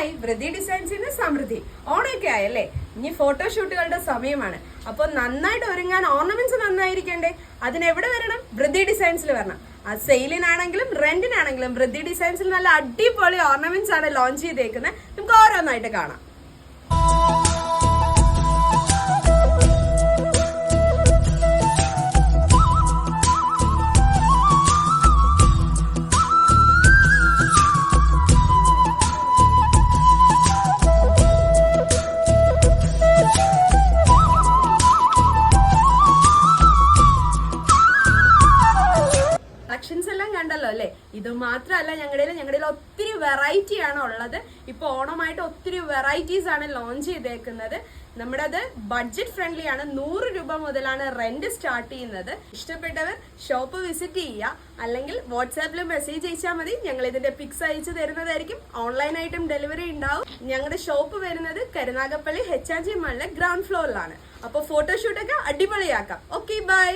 Hi, വൃദ്ധി ഡിസൈൻസിന്റെ സമൃദ്ധി. ഓണൊക്കെ ആയല്ലേ, ഇനി ഫോട്ടോഷൂട്ടുകളുടെ സമയമാണ്. അപ്പൊ നന്നായിട്ട് ഒരുങ്ങാൻ ഓർണമെന്റ്സ് നന്നായിരിക്കണ്ടേ? അതിനെവിടെ വരണം? വൃദ്ധി ഡിസൈൻസിൽ വരണം. ആ സെയിലിനാണെങ്കിലും റെന്റിനാണെങ്കിലും വൃദ്ധി ഡിസൈൻസിൽ നല്ല അടിപൊളി ഓർണമെന്റ്സ് ആണ് ലോഞ്ച് ചെയ്തേക്കുന്നത്. നമുക്ക് ഓരോന്നായിട്ട് കാണാം. കളക്ഷൻസ് എല്ലാം കണ്ടല്ലോ അല്ലേ? ഇത് മാത്രമല്ല, ഞങ്ങളുടെ ഒത്തിരി വെറൈറ്റി ആണ് ഉള്ളത്. ഇപ്പൊ ഓണമായിട്ട് ഒത്തിരി വെറൈറ്റീസ് ആണ് ലോഞ്ച് ചെയ്തേക്കുന്നത്. നമ്മുടെ അത് ബഡ്ജറ്റ് ഫ്രണ്ട്ലി ആണ്. 100 രൂപ മുതലാണ് റെന്റ് സ്റ്റാർട്ട് ചെയ്യുന്നത്. ഇഷ്ടപ്പെട്ടവർ ഷോപ്പ് വിസിറ്റ് ചെയ്യുക, അല്ലെങ്കിൽ വാട്സാപ്പിൽ മെസ്സേജ് അയച്ചാൽ മതി. ഞങ്ങൾ ഇതിന്റെ പിക്സ് അയച്ചു തരുന്നതായിരിക്കും. ഓൺലൈനായിട്ടും ഡെലിവറി ഉണ്ടാവും. ഞങ്ങളുടെ ഷോപ്പ് വരുന്നത് കരുനാഗപ്പള്ളി HRG മാളിലെ ഗ്രൗണ്ട് ഫ്ലോറിലാണ്. അപ്പോൾ ഫോട്ടോഷൂട്ടൊക്കെ അടിപൊളിയാക്കാം. Okay, by.